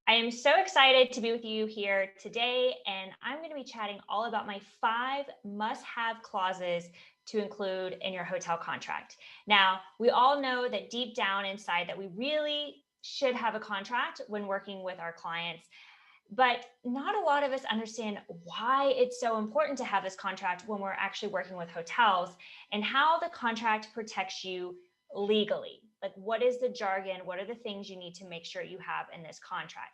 I am so excited to be with you here today, and I'm going to be chatting all about my 5 must-have clauses to include in your hotel contract. Now, we all know that deep down inside that we really should have a contract when working with our clients, but not a lot of us understand why it's so important to have this contract when we're actually working with hotels and how the contract protects you legally. Like, what is the jargon? What are the things you need to make sure you have in this contract?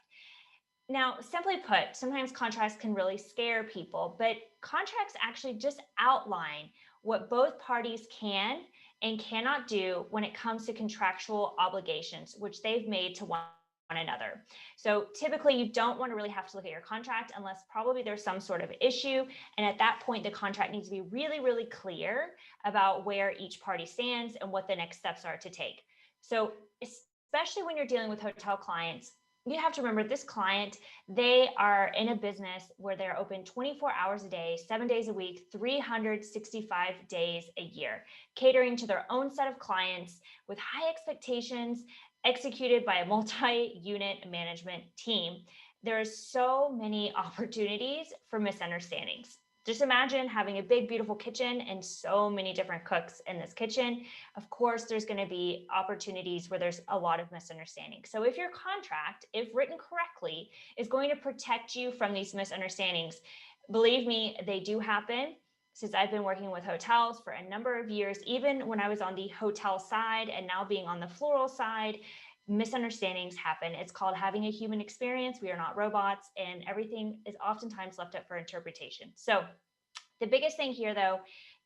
Now, simply put, sometimes contracts can really scare people, but contracts actually just outline what both parties can and cannot do when it comes to contractual obligations, which they've made to one another. So typically, you don't want to really have to look at your contract unless probably there's some sort of issue. And at that point, the contract needs to be really, really clear about where each party stands and what the next steps are to take. So, especially when you're dealing with hotel clients, you have to remember this client, they are in a business where they're open 24 hours a day, 7 days a week, 365 days a year, catering to their own set of clients with high expectations executed by a multi-unit management team. There are so many opportunities for misunderstandings. Just imagine having a big, beautiful kitchen and so many different cooks in this kitchen. Of course, there's going to be opportunities where there's a lot of misunderstanding. So if your contract, if written correctly, is going to protect you from these misunderstandings, believe me, they do happen. Since I've been working with hotels for a number of years, even when I was on the hotel side and now being on the floral side, misunderstandings happen. It's called having a human experience. We are not robots, and everything is oftentimes left up for interpretation. So the biggest thing here, though,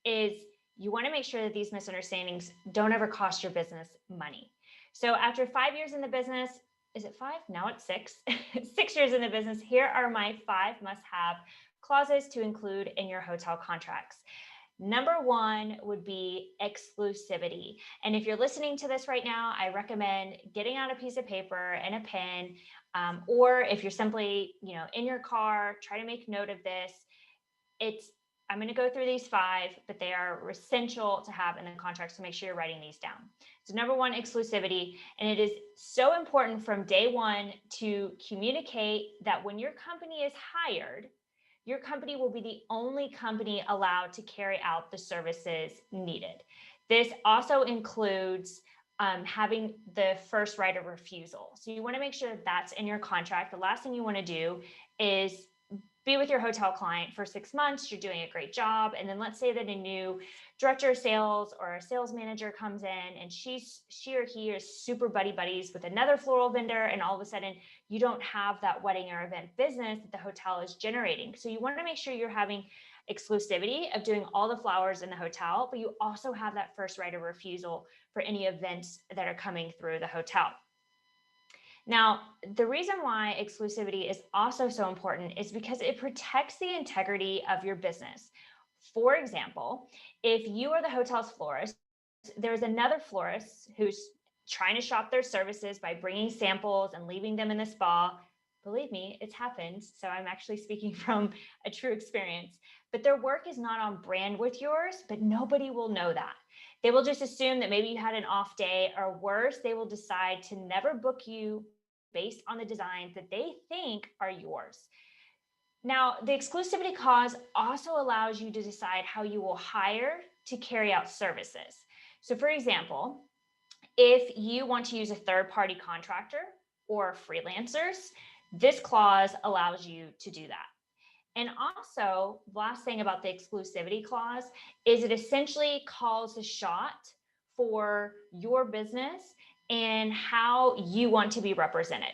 is you want to make sure that these misunderstandings don't ever cost your business money. So after 5 years in the business, is it 5? Now it's 6. 6 years in the business, here are my 5 must-have clauses to include in your hotel contracts. Number one would be exclusivity. And if you're listening to this right now, I recommend getting out a piece of paper and a pen, or if you're simply, in your car, try to make note of this. I'm going to go through these 5, but they are essential to have in the contract. So make sure you're writing these down. So number one, exclusivity. And it is so important from day one to communicate that when your company is hired, your company will be the only company allowed to carry out the services needed. This also includes having the first right of refusal. So you want to make sure that's in your contract. The last thing you want to do is be with your hotel client for 6 months, you're doing a great job. And then let's say that a new director of sales or a sales manager comes in and she or he is super buddies with another floral vendor. And all of a sudden you don't have that wedding or event business that the hotel is generating. So you want to make sure you're having exclusivity of doing all the flowers in the hotel, but you also have that first right of refusal for any events that are coming through the hotel. Now, the reason why exclusivity is also so important is because it protects the integrity of your business. For example, if you are the hotel's florist, there's another florist who's trying to shop their services by bringing samples and leaving them in the spa. Believe me, it's happened. So I'm actually speaking from a true experience. But their work is not on brand with yours, but nobody will know that. They will just assume that maybe you had an off day, or worse, they will decide to never book you based on the designs that they think are yours. Now, the exclusivity clause also allows you to decide how you will hire to carry out services. So for example, if you want to use a third-party contractor or freelancers, this clause allows you to do that. And also, last thing about the exclusivity clause is it essentially calls the shot for your business and how you want to be represented.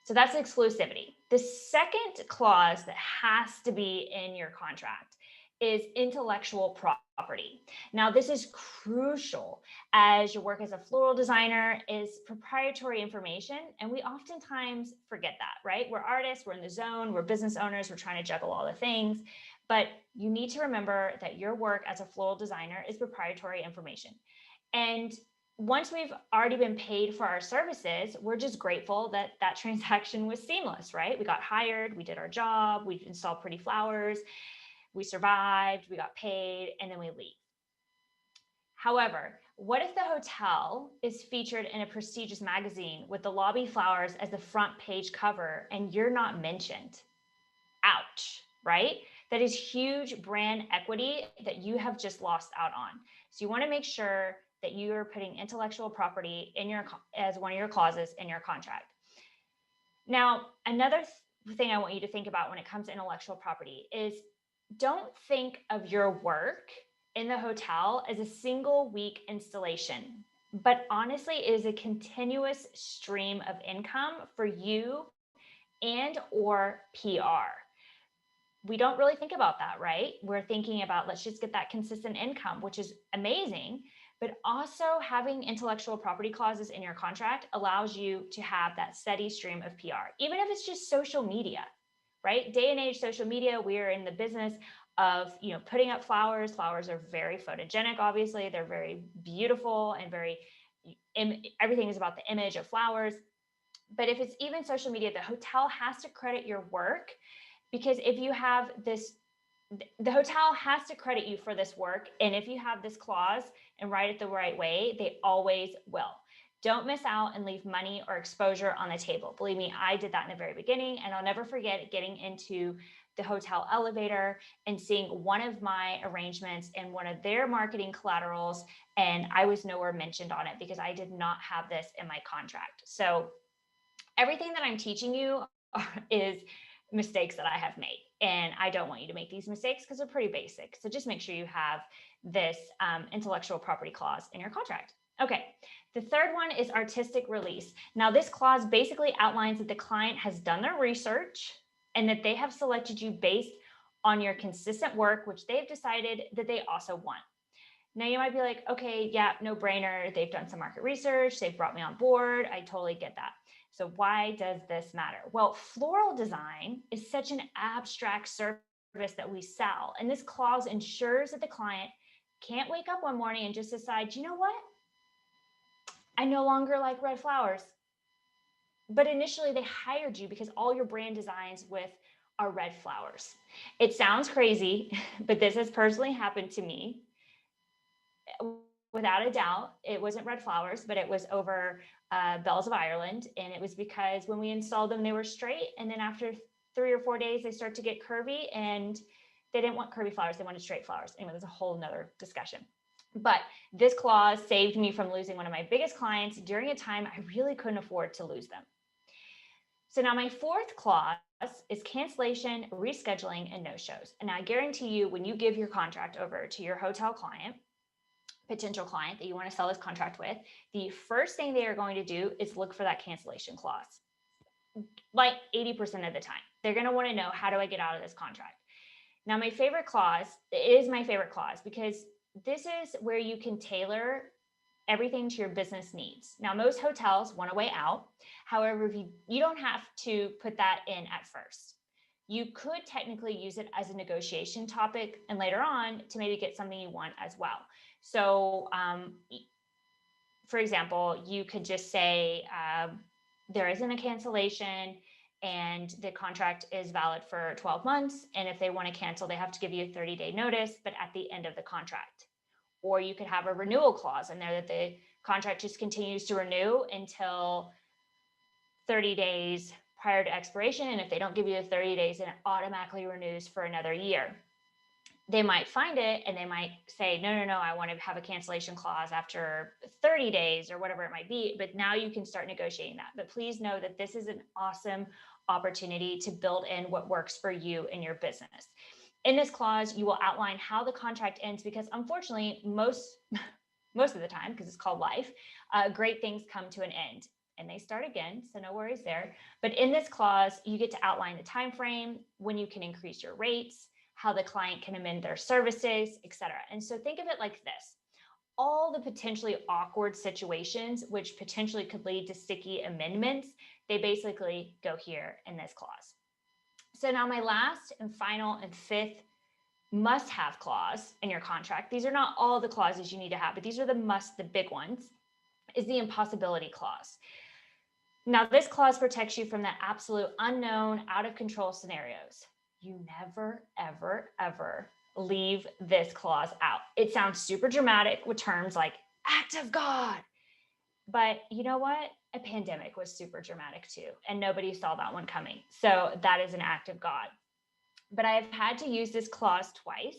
So that's exclusivity. The second clause that has to be in your contract is intellectual property. Now, this is crucial as your work as a floral designer is proprietary information, and we oftentimes forget that, right? We're artists, we're in the zone, we're business owners, we're trying to juggle all the things, but you need to remember that your work as a floral designer is proprietary information. And once we've already been paid for our services, we're just grateful that that transaction was seamless, right? We got hired, we did our job, we installed pretty flowers, we survived, we got paid, and then we leave. However, What if the hotel is featured in a prestigious magazine with the lobby flowers as the front page cover and you're not mentioned? Ouch, right? That is huge brand equity that you have just lost out on. So you want to make sure that you are putting intellectual property in your as one of your clauses in your contract. Now, another thing I want you to think about when it comes to intellectual property is don't think of your work in the hotel as a single week installation, but honestly, it is a continuous stream of income for you and or PR. We don't really think about that, right? We're thinking about let's just get that consistent income, which is amazing. But also having intellectual property clauses in your contract allows you to have that steady stream of PR, even if it's just social media, right? Day and age social media, we are in the business of putting up flowers. Flowers are very photogenic, obviously. They're very beautiful and everything is about the image of flowers. But if it's even social media, the hotel has to credit your work, because if you have this, the hotel has to credit you for this work. And if you have this clause and write it the right way, they always will. Don't miss out and leave money or exposure on the table. Believe me, I did that in the very beginning, and I'll never forget getting into the hotel elevator and seeing one of my arrangements in one of their marketing collaterals, and I was nowhere mentioned on it because I did not have this in my contract. So everything that I'm teaching you is mistakes that I have made. And I don't want you to make these mistakes because they're pretty basic. So just make sure you have this intellectual property clause in your contract. Okay, the third one is artistic release. Now, this clause basically outlines that the client has done their research and that they have selected you based on your consistent work, which they've decided that they also want. Now, you might be like, okay, yeah, no brainer. They've done some market research. They've brought me on board. I totally get that. So why does this matter? Well, floral design is such an abstract service that we sell. And this clause ensures that the client can't wake up one morning and just decide, you know what? I no longer like red flowers. But initially they hired you because all your brand designs with are red flowers. It sounds crazy, but this has personally happened to me. Without a doubt, it wasn't red flowers, but it was over bells of Ireland. And it was because when we installed them, they were straight. And then after 3 or 4 days, they start to get curvy, and they didn't want curvy flowers. They wanted straight flowers. Anyway, there's a whole nother discussion. But this clause saved me from losing one of my biggest clients during a time I really couldn't afford to lose them. So now my fourth clause is cancellation, rescheduling, and no-shows. And I guarantee you, when you give your contract over to your hotel client, potential client that you want to sell this contract with, the first thing they are going to do is look for that cancellation clause. Like 80% of the time, they're going to want to know, how do I get out of this contract? Now, my favorite clause, it is my favorite clause because this is where you can tailor everything to your business needs. Now, most hotels want a way out. However, if you don't have to put that in at first. You could technically use it as a negotiation topic and later on to maybe get something you want as well. So, for example, you could just say there isn't a cancellation and the contract is valid for 12 months. And if they want to cancel, they have to give you a 30-day notice, but at the end of the contract. Or you could have a renewal clause in there that the contract just continues to renew until 30 days prior to expiration. And if they don't give you the 30 days, then it automatically renews for another year. They might find it and they might say, no, I want to have a cancellation clause after 30 days or whatever it might be. But now you can start negotiating that. But please know that this is an awesome opportunity to build in what works for you and your business. In this clause, you will outline how the contract ends, because unfortunately, most of the time, because it's called life, great things come to an end and they start again. So no worries there. But in this clause, you get to outline the time frame, when you can increase your rates, how the client can amend their services, etc. And so think of it like this. All the potentially awkward situations, which potentially could lead to sticky amendments, they basically go here in this clause. So now my last and final and fifth must-have clause in your contract, these are not all the clauses you need to have, but these are the big ones, is the impossibility clause. Now, this clause protects you from the absolute unknown, out of control scenarios. You never, ever, ever leave this clause out. It sounds super dramatic with terms like act of God. But you know what? A pandemic was super dramatic too, and nobody saw that one coming. So that is an act of God. But I've had to use this clause twice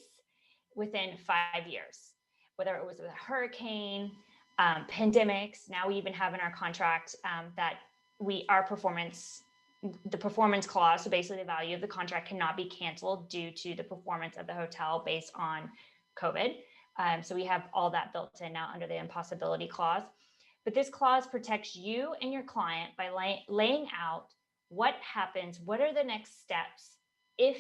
within 5 years, whether it was a hurricane, pandemics. Now we even have in our contract that the performance clause, so basically the value of the contract cannot be canceled due to the performance of the hotel based on COVID. So we have all that built in now under the impossibility clause. But this clause protects you and your client by laying out what happens, what are the next steps if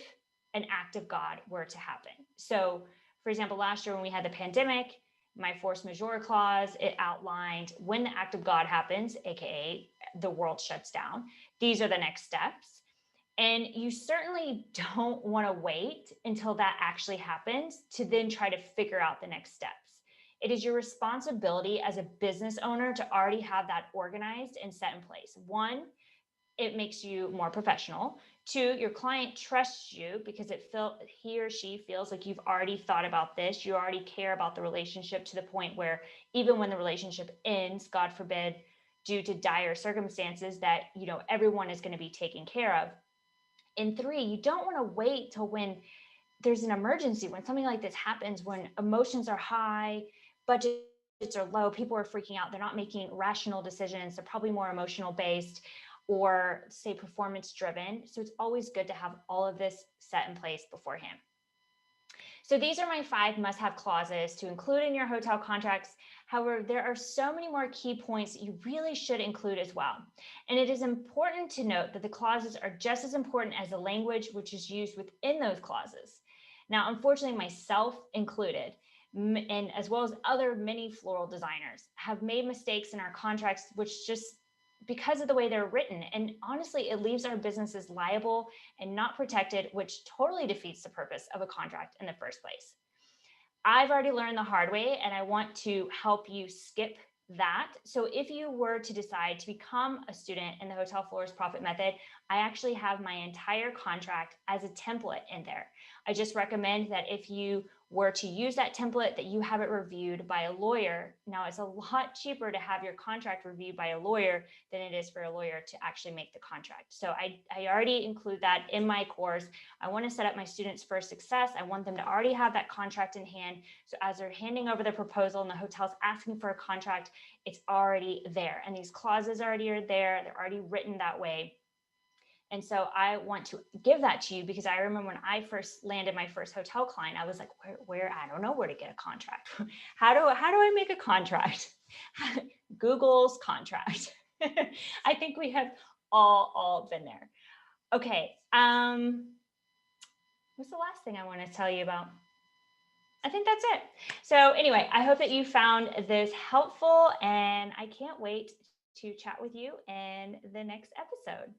an act of God were to happen. So, for example, last year when we had the pandemic, my force majeure clause, it outlined when the act of God happens, aka the world shuts down. These are the next steps. And you certainly don't want to wait until that actually happens to then try to figure out the next steps. It is your responsibility as a business owner to already have that organized and set in place. One, it makes you more professional. Two, your client trusts you because he or she feels like you've already thought about this. You already care about the relationship to the point where even when the relationship ends, God forbid, due to dire circumstances, that everyone is going to be taken care of. And three, you don't want to wait till when there's an emergency, when something like this happens, when emotions are high, budgets are low, people are freaking out, they're not making rational decisions, they're probably more emotional based or say performance driven. So it's always good to have all of this set in place beforehand. So these are my 5 must-have clauses to include in your hotel contracts. However, there are so many more key points that you really should include as well. And it is important to note that the clauses are just as important as the language which is used within those clauses. Now, unfortunately, myself included, and as well as other many floral designers, have made mistakes in our contracts, which just because of the way they're written. And honestly, it leaves our businesses liable and not protected, which totally defeats the purpose of a contract in the first place. I've already learned the hard way, and I want to help you skip that. So if you were to decide to become a student in the Hotel Florist Profit Method, I actually have my entire contract as a template in there. I just recommend that if you were to use that template, that you have it reviewed by a lawyer. Now, it's a lot cheaper to have your contract reviewed by a lawyer than it is for a lawyer to actually make the contract. So I already include that in my course. I want to set up my students for success. I want them to already have that contract in hand. So as they're handing over the proposal and the hotel's asking for a contract, it's already there. And these clauses already are there. They're already written that way. And so I want to give that to you because I remember when I first landed my first hotel client, I was like, where I don't know where to get a contract. How do I make a contract? Google's contract. I think we have all been there. Okay. What's the last thing I want to tell you about? I think that's it. So anyway, I hope that you found this helpful, and I can't wait to chat with you in the next episode.